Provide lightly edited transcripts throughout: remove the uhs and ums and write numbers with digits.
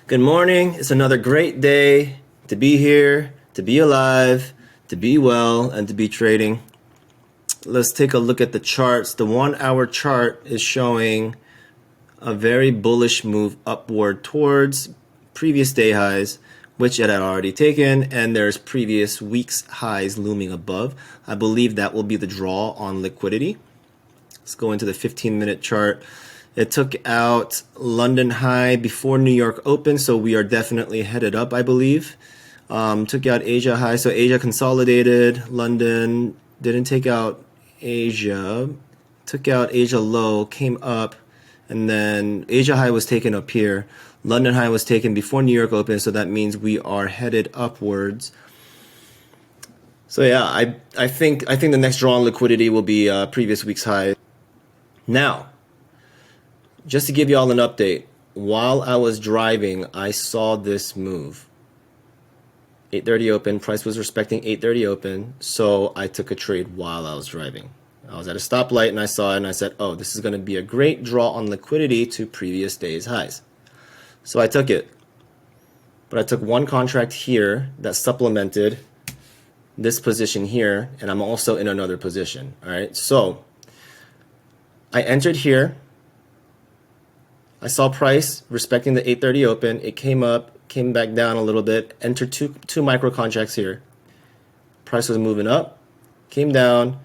Good morning. It's another great day to be here, to be alive, to be well, and to be trading. Let's take a look at the charts. The 1 hour chart is showing a very bullish move upward towards previous day highs, which it had already taken, and there's previous week's highs looming above. I believe that will be the draw on liquidity. Let's go into the 15-minute chart. It took out London high before New York open, so we are definitely headed up, I believe. Took out Asia high, so Asia consolidated. London didn't take out Asia. Took out Asia low, came up, and then Asia high was taken up here. London high was taken before New York open, so that means we are headed upwards. So yeah, I think the next draw on liquidity will be previous week's high. Now, just to give you all an update, while I was driving, I saw this move. 8:30 open, price was respecting 8:30 open, so I took a trade while I was driving. I was at a stoplight and I saw it and I said, oh, this is going to be a great draw on liquidity to previous day's highs. So I took it. But I took one contract here that supplemented this position here, and I'm also in another position. All right, so I entered here. I saw price respecting the 8:30 open. It came up, came back down a little bit, entered two micro contracts here. Price was moving up, came down,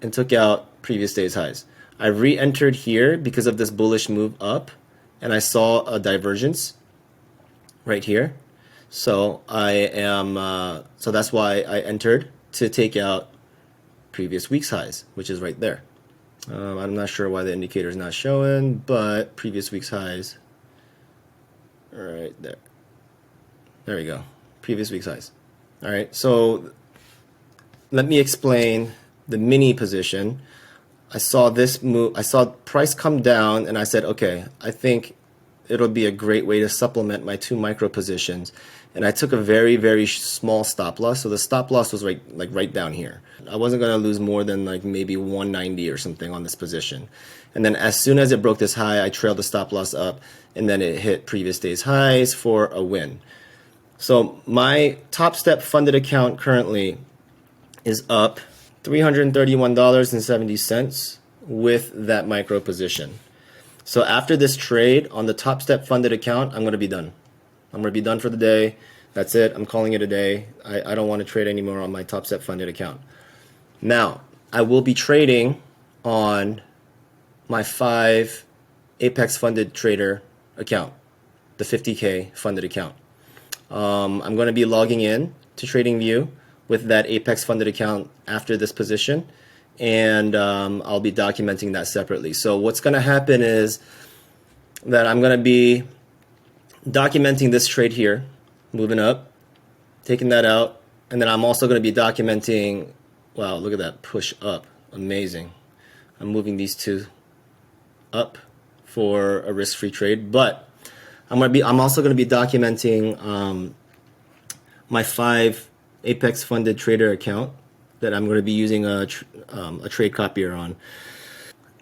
and took out previous day's highs. I re-entered here because of this bullish move up, and I saw a divergence right here. So so that's why I entered to take out previous week's highs, which is right there. I'm not sure why the indicator is not showing, but previous week's highs, right there. There we go. Previous week's highs. All right, so let me explain the mini position. I saw this move, I saw price come down, and I said, okay, I think it'll be a great way to supplement my two micro positions. And I took a very, very small stop loss. So the stop loss was right down here. I wasn't going to lose more than like maybe 190 or something on this position. And then as soon as it broke this high, I trailed the stop loss up, and then it hit previous day's highs for a win. So my Top Step funded account currently is up $331.70 with that micro position. So after this trade on the Top Step funded account, I'm going to be done. I'm going to be done for the day. That's it. I'm calling it a day. I don't want to trade anymore on my Top Step funded account. Now, I will be trading on my 5 Apex funded trader account, the 50K funded account. I'm going to be logging in to TradingView with that Apex funded account after this position, and I'll be documenting that separately. So what's going to happen is that I'm going to be documenting this trade here, moving up, taking that out, and then I'm also going to be documenting, wow, look at that push up, amazing. I'm moving these two up for a risk-free trade, but I'm also going to be documenting my 5 Apex funded trader account that I'm going to be using a trade copier on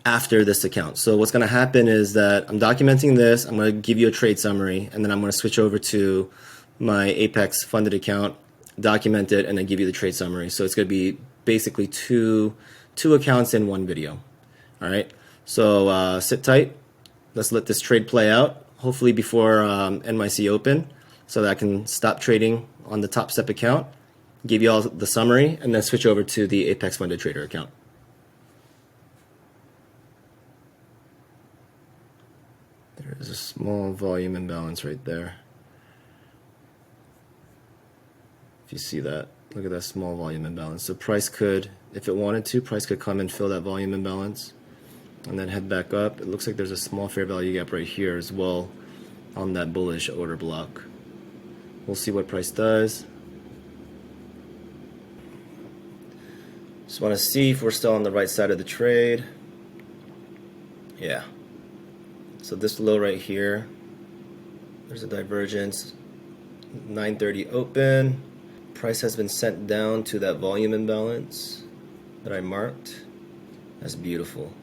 after this account. So what's going to happen is that I'm documenting this, I'm going to give you a trade summary, and then I'm going to switch over to my Apex funded account, document it, and then give you the trade summary. So it's going to be basically two accounts in one video. All right, so sit tight. Let's let this trade play out, hopefully before NYC open, so that I can stop trading on the Top Step account, give you all the summary, and then switch over to the Apex funded trader account. There's a small volume imbalance right there. If you see that, look at that small volume imbalance. So price could, if it wanted to, price could come and fill that volume imbalance and then head back up. It looks like there's a small fair value gap right here as well on that bullish order block. We'll see what price does. Just want to see if we're still on the right side of the trade. Yeah. So this low right here, there's a divergence, 9:30 open. Price has been sent down to that volume imbalance that I marked. That's beautiful.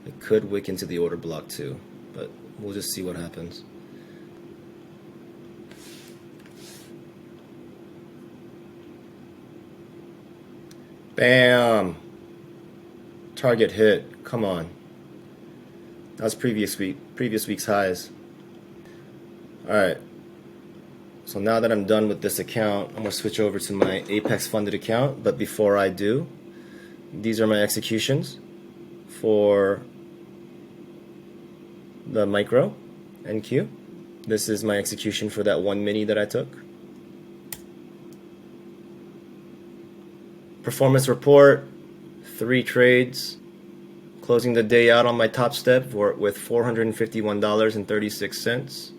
It could wick into the order block too, but we'll just see what happens. Bam! Target hit. Come on. That was previous week's highs. Alright. So now that I'm done with this account, I'm going to switch over to my Apex funded account. But before I do, these are my executions for the micro NQ. This is my execution for that one mini that I took. Performance report, 3 trades. Closing the day out on my top step with $451.36.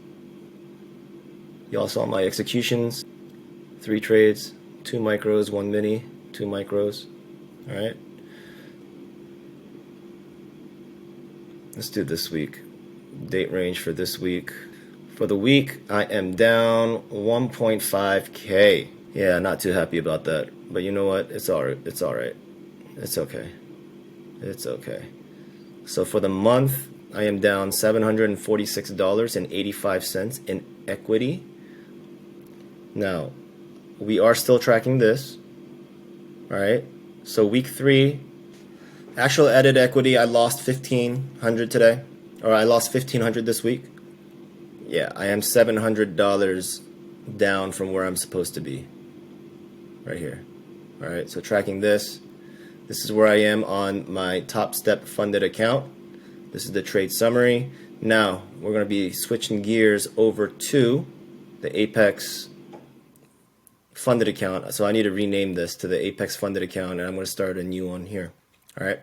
Y'all saw my executions, 3 trades, 2 micros, 1 mini, 2 micros. Alright. Let's do this week. Date range for this week. For the week, I am down 1.5K. Yeah, not too happy about that. But you know what? It's alright. It's alright. It's okay. It's okay. So for the month, I am down $746.85 in equity. Now, we are still tracking this. Alright. So week 3, actual added equity, I lost $1,500 today. Or I lost $1,500 this week. Yeah, I am $700 down from where I'm supposed to be. Right here. Alright, so tracking this. This is where I am on my Top Step funded account. This is the trade summary. Now, we're going to be switching gears over to the Apex funded account. So I need to rename this to the Apex funded account, and I'm going to start a new one here. Alright.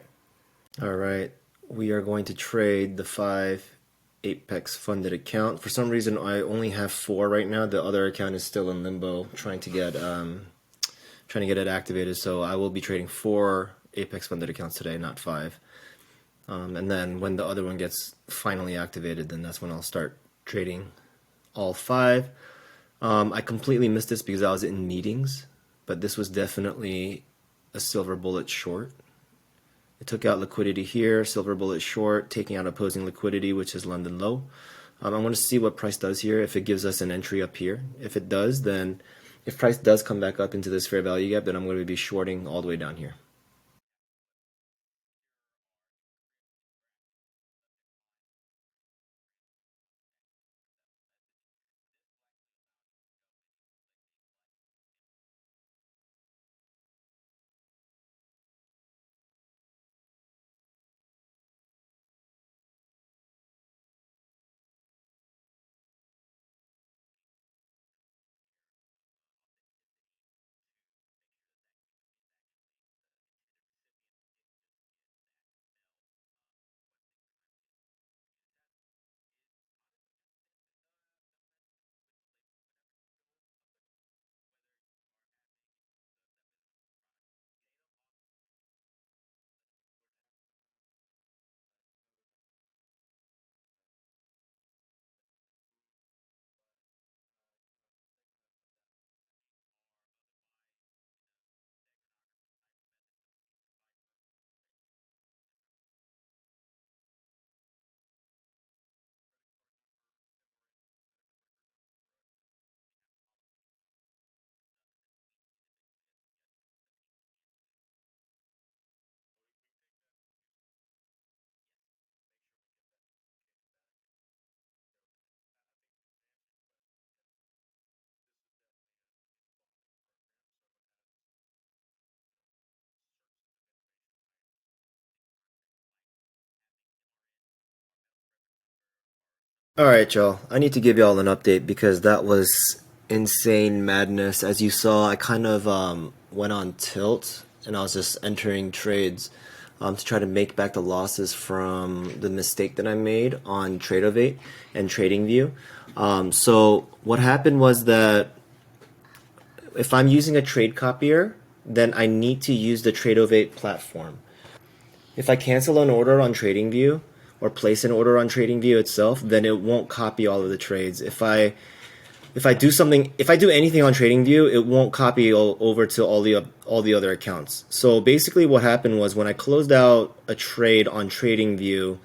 Alright, we are going to trade the 5 Apex funded account. For some reason, I only have 4 right now. The other account is still in limbo, trying to get it activated. So I will be trading 4 Apex funded accounts today, not 5. And then when the other one gets finally activated, then that's when I'll start trading all 5. I completely missed this because I was in meetings, but this was definitely a silver bullet short. It took out liquidity here, silver bullet short, taking out opposing liquidity, which is London low. I want to see what price does here, if it gives us an entry up here. If it does, then if price does come back up into this fair value gap, then I'm going to be shorting all the way down here. Alright, y'all. I need to give y'all an update because that was insane madness. As you saw, I kind of went on tilt and I was just entering trades to try to make back the losses from the mistake that I made on Tradeovate and TradingView. So what happened was that if I'm using a trade copier, then I need to use the Tradeovate platform. If I cancel an order on TradingView or place an order on TradingView itself, then it won't copy all of the trades. If I do anything on TradingView, it won't copy over to all the other accounts. So basically what happened was when I closed out a trade on TradingView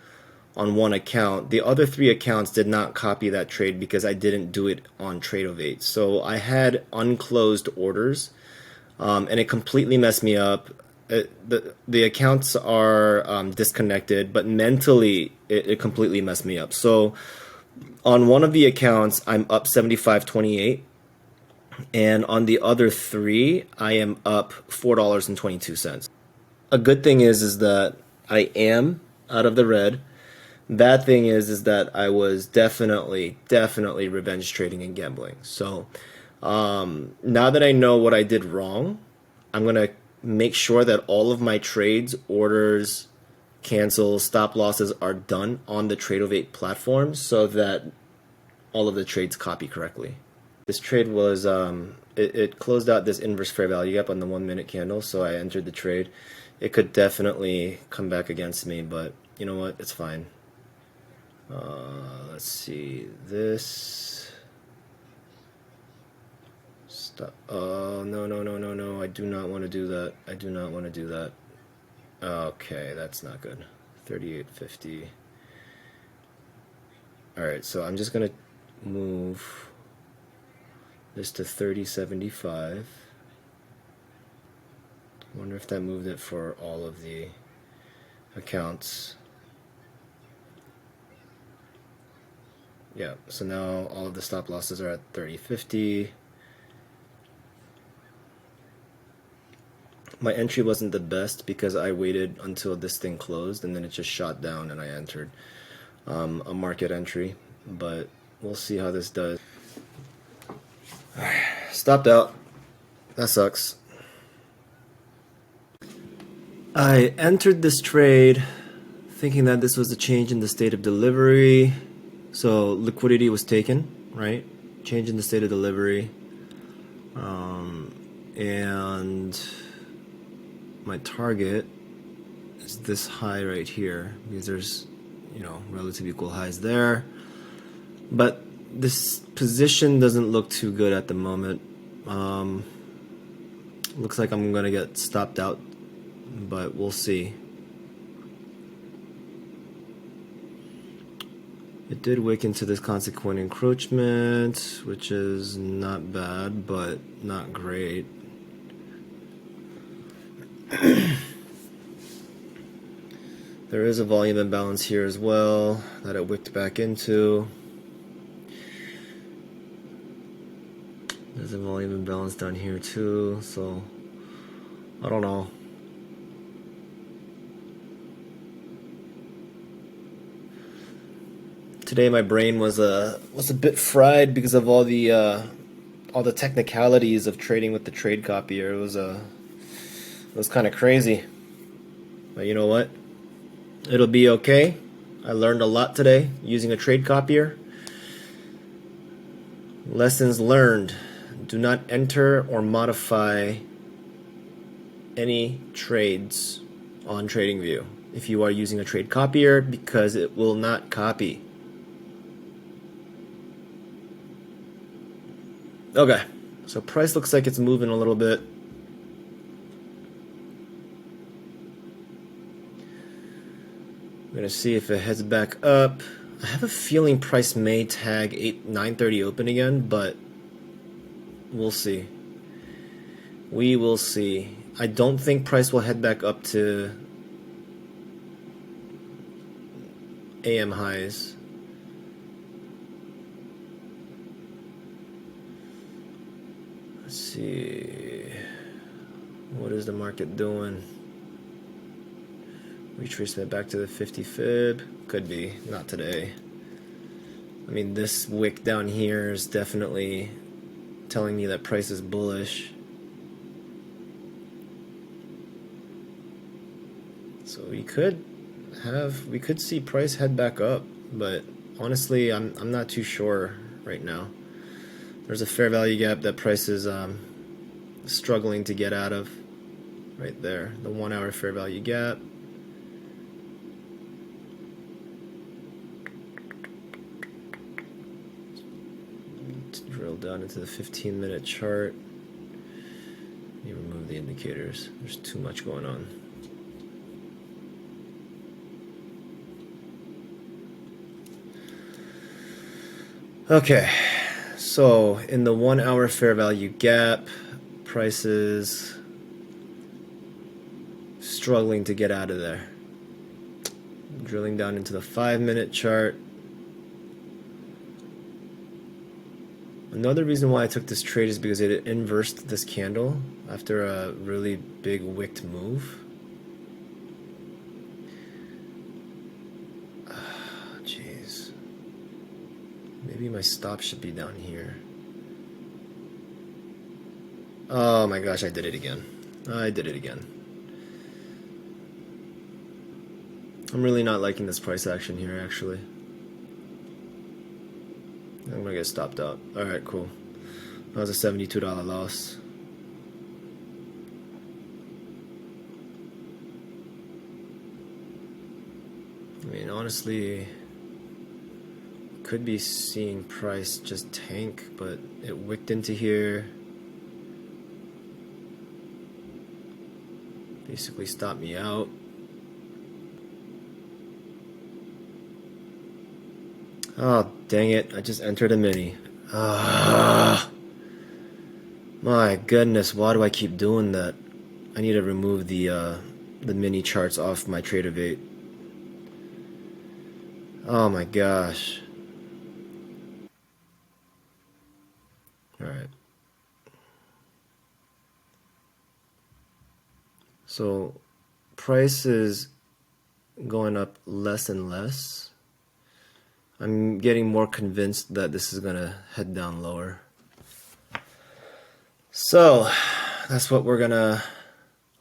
on one account, the other 3 accounts did not copy that trade because I didn't do it on Tradeovate. So I had unclosed orders, and it completely messed me up. The accounts are disconnected, but mentally it completely messed me up. So on one of the accounts, I'm up 75.28, and on the other three, I am up $4.22. A good thing is that I am out of the red. Bad thing is that I was definitely revenge trading and gambling. So now that I know what I did wrong, I'm gonna make sure that all of my trades, orders, cancels, stop losses are done on the Trade08 platform so that all of the trades copy correctly. This trade was it closed out this inverse fair value gap on the 1 minute candle, so I entered the trade. It could definitely come back against me, but you know what? It's fine. Let's see this. Stop. Oh, no. I do not want to do that. I do not want to do that. Okay, that's not good. 38.50. Alright, so I'm just going to move this to 30.75. Wonder if that moved it for all of the accounts. Yeah, so now all of the stop losses are at 30.50. My entry wasn't the best because I waited until this thing closed and then it just shot down and I entered a market entry, but we'll see how this does. Stopped out. That sucks. I entered this trade thinking that this was a change in the state of delivery. So liquidity was taken, right? Change in the state of delivery. And my target is this high right here because there's, relative equal highs there. But this position doesn't look too good at the moment. Looks like I'm gonna get stopped out, but we'll see. It did wick into this consequent encroachment, which is not bad, but not great. There is a volume imbalance here as well that it wicked back into. There's a volume imbalance down here too, so I don't know. Today my brain was a bit fried because of all the technicalities of trading with the trade copier. It was kind of crazy. But you know what? It'll be okay. I learned a lot today using a trade copier. Lessons learned. Do not enter or modify any trades on TradingView if you are using a trade copier because it will not copy. Okay, so price looks like it's moving a little bit. I'm gonna see if it heads back up. I have a feeling price may tag 9:30 open again, but we'll see. We will see. I don't think price will head back up to AM highs. Let's see. What is the market doing? Retracement back to the 50 fib. Could be. Not today. I mean, this wick down here is definitely telling me that price is bullish. So we could see price head back up, but honestly, I'm not too sure right now. There's a fair value gap that price is struggling to get out of right there. The 1 hour fair value gap. Drill down into the 15-minute chart. You remove the indicators. There's too much going on. Okay, so in the 1 hour fair value gap, prices struggling to get out of there. Drilling down into the 5-minute chart. Another reason why I took this trade is because it inversed this candle after a really big wicked move. Jeez. Maybe my stop should be down here. Oh my gosh, I did it again. I did it again. I'm really not liking this price action here, actually. I'm gonna get stopped out. Alright, cool. That was a $72 loss. I mean, honestly, could be seeing price just tank, but it wicked into here. Basically stopped me out. Oh, dang it. I just entered a mini. Ah, my goodness, why do I keep doing that? I need to remove the mini charts off my Trader 8. Oh my gosh. Alright. So, price is going up less and less. I'm getting more convinced that this is going to head down lower. So, that's what we're going to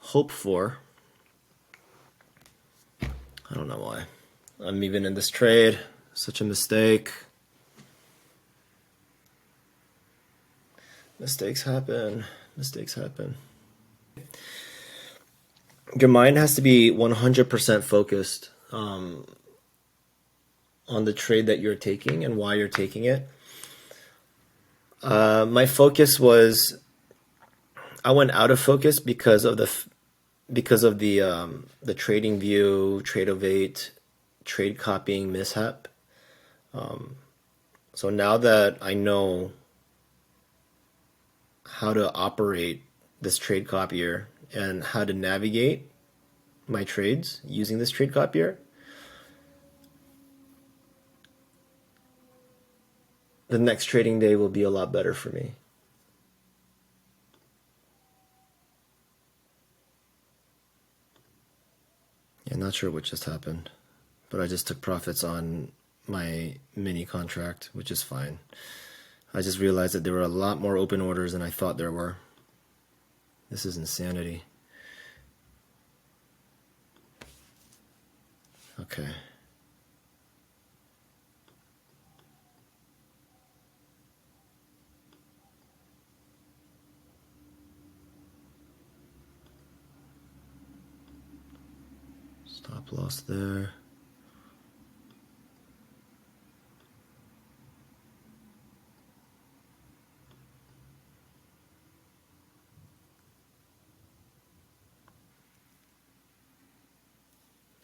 hope for. I don't know why. I'm even in this trade. Such a mistake. Mistakes happen. Mistakes happen. Your mind has to be 100% focused on the trade that you're taking and why you're taking it. My focus was, I went out of focus because of the trading view, trade of 8, trade copying mishap. So now that I know how to operate this trade copier and how to navigate my trades using this trade copier, the next trading day will be a lot better for me. Yeah, not sure what just happened, but I just took profits on my mini contract, which is fine. I just realized that there were a lot more open orders than I thought there were. This is insanity. Okay. Stop loss there.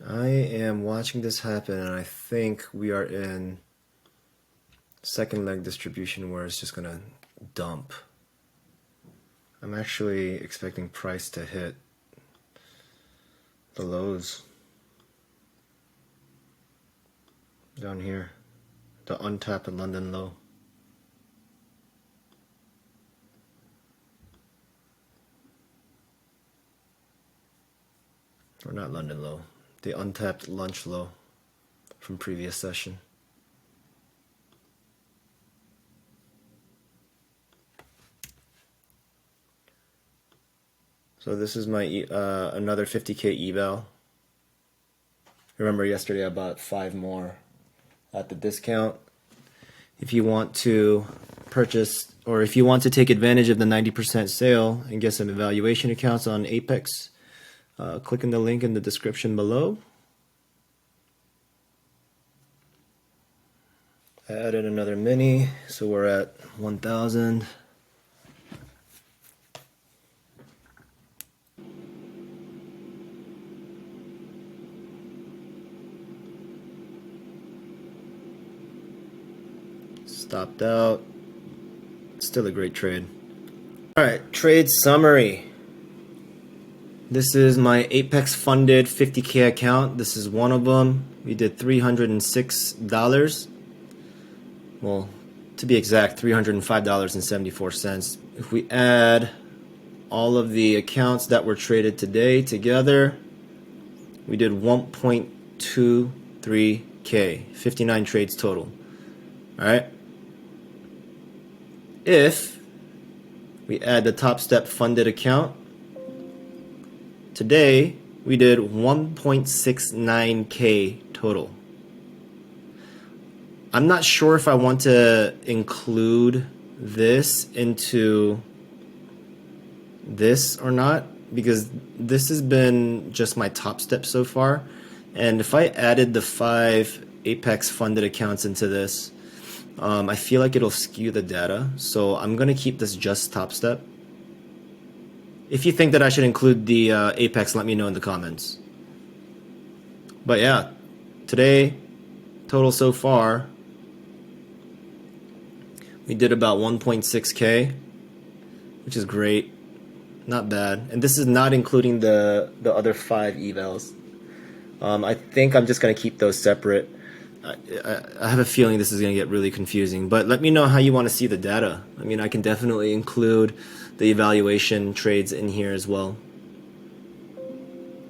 I am watching this happen, and I think we are in second leg distribution where it's just going to dump. I'm actually expecting price to hit the lows down here, the untapped London low. Or not London low, the untapped lunch low from previous session. So this is my another 50K eval. Remember yesterday I bought 5 more at the discount. If you want to purchase, or if you want to take advantage of the 90% sale and get some evaluation accounts on Apex, click on the link in the description below. I added another mini, so we're at 1,000. Stopped out. Still a great trade. All right, trade summary. This is my Apex funded 50K account. This is one of them. We did $306. Well, to be exact, $305.74. If we add all of the accounts that were traded today together, we did 1.23K, 59 trades total. All right. If we add the Top Step funded account, today we did 1.69K total. I'm not sure if I want to include this into this or not, because this has been just my Top Step so far. And if I added the 5 Apex funded accounts into this, I feel like it'll skew the data. So I'm going to keep this just Top Step. If you think that I should include the Apex, let me know in the comments. But yeah, today, total so far, we did about 1.6K, which is great. Not bad. And this is not including the other 5 evals. I think I'm just going to keep those separate. I have a feeling this is going to get really confusing. But let me know how you want to see the data. I mean, I can definitely include the evaluation trades in here as well.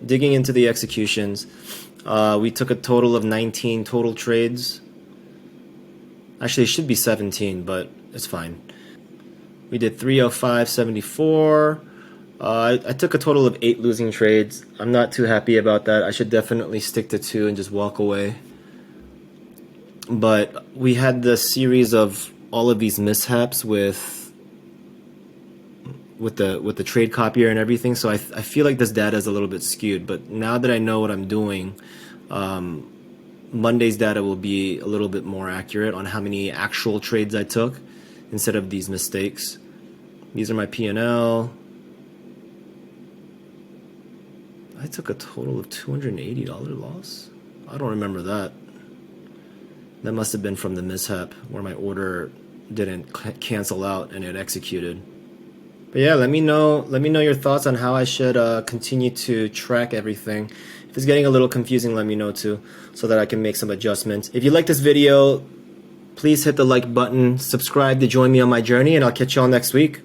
Digging into the executions, we took a total of 19 total trades. Actually, it should be 17, but it's fine. We did 305.74. I took a total of 8 losing trades. I'm not too happy about that. I should definitely stick to 2 and just walk away. But we had the series of all of these mishaps with the trade copier and everything, so I feel like this data is a little bit skewed. But now that I know what I'm doing, Monday's data will be a little bit more accurate on how many actual trades I took instead of these mistakes. These are my P&L. I took a total of $280 loss. I don't remember that. That must have been from the mishap where my order didn't cancel out and it executed. But yeah, let me know your thoughts on how I should continue to track everything. If it's getting a little confusing, let me know too, so that I can make some adjustments. If you like this video, please hit the like button, subscribe to join me on my journey, and I'll catch y'all next week.